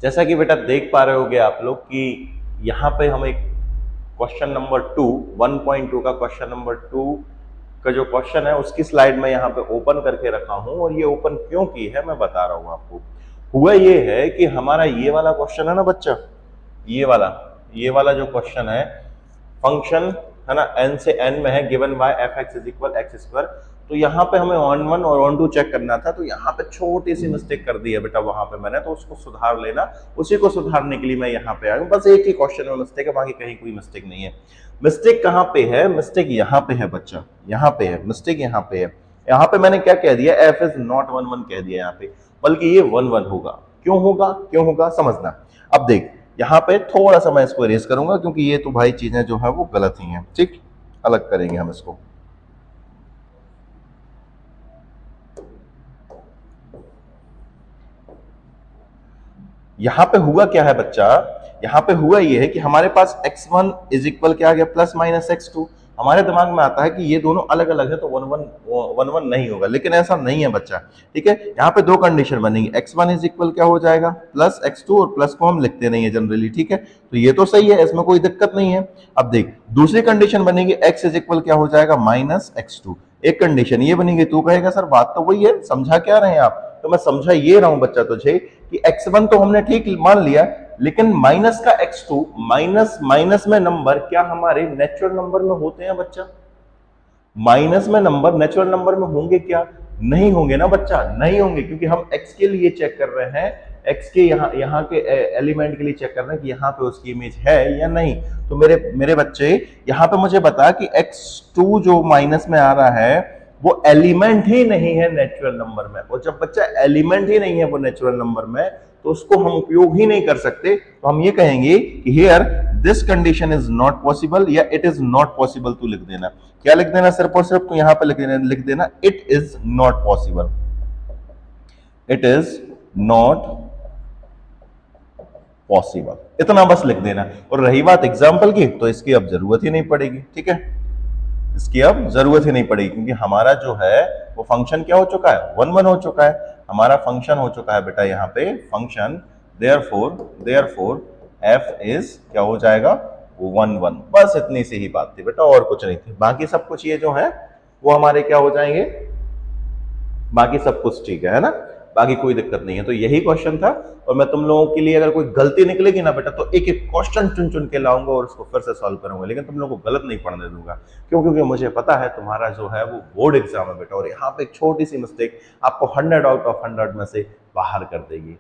जैसा कि बेटा देख पा रहे होगे आप लोग कि यहाँ पे हम एक क्वेश्चन नंबर 2 1.2 का क्वेश्चन नंबर 2 का जो क्वेश्चन है उसकी स्लाइड में यहाँ पे ओपन करके रखा हूं, और ये ओपन क्यों की है मैं बता रहा हूं आपको। हुआ ये है कि हमारा ये वाला क्वेश्चन है ना बच्चा, ये वाला जो क्वेश्चन है, फंक्शन है ना n से n में है, given y F x is equal x square. तो यहाँ पे हमें ऑन वन और ऑन टू चेक करना था, तो यहाँ पे छोटी सी मिस्टेक कर दी है बेटा वहां पे मैंने, तो उसको सुधार लेना। उसी को सुधारने के लिए मैं यहाँ पे आया हूँ। बस एक ही क्वेश्चन में मिस्टेक है, बाकी कहीं कोई मिस्टेक नहीं है। मिस्टेक कहाँ पे है? मिस्टेक यहाँ पे है बच्चा, यहाँ पे है मिस्टेक, यहाँ पे है। यहाँ पे मैंने क्या कह दिया? एफ इज नॉट 1 1 कह दिया यहाँ पे, बल्कि ये 1 1 होगा। क्यों होगा? क्यों होगा समझना। अब देख यहाँ पे थोड़ा सा मैं इसको इरेज करूंगा, क्योंकि ये तो भाई चीजें जो है वो गलत ही हैं। ठीक, अलग करेंगे हम इसको। यहां पे हुआ क्या है बच्चा? यहां पे हुआ ये है कि हमारे पास x1 इज इक्वल क्या आ गया? Plus minus x2। हमारे दिमाग में आता है कि ये दोनों अलग अलग है तो 1 1 नहीं होगा, लेकिन ऐसा नहीं है बच्चा। ठीक है, यहाँ पे दो कंडीशन बनेगी। x1 इज इक्वल क्या हो जाएगा? प्लस x2, और प्लस को हम लिखते नहीं है जनरली। ठीक है, तो ये तो सही है, इसमें कोई दिक्कत नहीं है। अब देख दूसरी कंडीशन बनेगी, x इज इक्वल क्या हो जाएगा? Minus x2। एक कंडीशन ये बनेगी। तू कहेगा सर बात तो वही है, समझा क्या रहे हैं आप? तो मैं समझा ये रहा हूं बच्चा तुझे कि x1 तो हमने ठीक मान लिया, लेकिन माइनस का x2, माइनस माइनस में नंबर क्या हमारे नेचुरल नंबर में होते हैं बच्चा? माइनस में नंबर नेचुरल नंबर में होंगे क्या? नहीं होंगे ना बच्चा, नहीं होंगे, क्योंकि हम x के लिए चेक कर रहे हैं, x के यहाँ के एलिमेंट के लिए चेक कर रहे हैं कि यहाँ पे उसकी इमेज है या नहीं। तो मेरे बच्चे यहाँ पे मुझे बता कि x2 जो माइनस में आ रहा है वो एलिमेंट ही नहीं है नेचुरल नंबर में, और जब बच्चा एलिमेंट ही नहीं है वो नेचुरल नंबर में, तो उसको हम उपयोग ही नहीं कर सकते। तो हम ये कहेंगे कि here this condition is not possible, या इट इज नॉट पॉसिबल। तू लिख देना, क्या लिख देना? सिर्फ और सिर्फ तो यहां पे लिख देना it is not possible, it is not possible, इतना बस लिख देना। और रही बात एग्जाम्पल की, तो इसकी अब जरूरत ही नहीं पड़ेगी। ठीक है, इसकी अब जरूरत ही नहीं पड़ेगी, क्योंकि हमारा जो है वो फंक्शन क्या हो चुका है? 1 1 हो चुका है। हमारा फंक्शन हो चुका है बेटा यहाँ पे फंक्शन, देयरफॉर एफ इज क्या हो जाएगा? 1 1। बस इतनी सी ही बात थी बेटा, और कुछ नहीं थी। बाकी सब कुछ ये जो है वो हमारे क्या हो जाएंगे? बाकी सब कुछ ठीक है ना? बाकी कोई दिक्कत नहीं है। तो यही क्वेश्चन था, और मैं तुम लोगों के लिए अगर कोई गलती निकलेगी ना बेटा, तो एक एक क्वेश्चन चुन चुन के लाऊंगा और उसको फिर से सॉल्व करूंगा, लेकिन तुम लोगों को गलत नहीं पढ़ने दूंगा। क्यों? क्योंकि मुझे पता है तुम्हारा जो है वो बोर्ड एग्जाम है बेटा, और यहाँ पे एक छोटी सी मिस्टेक आपको 100 आउट ऑफ 100 में से बाहर कर देगी।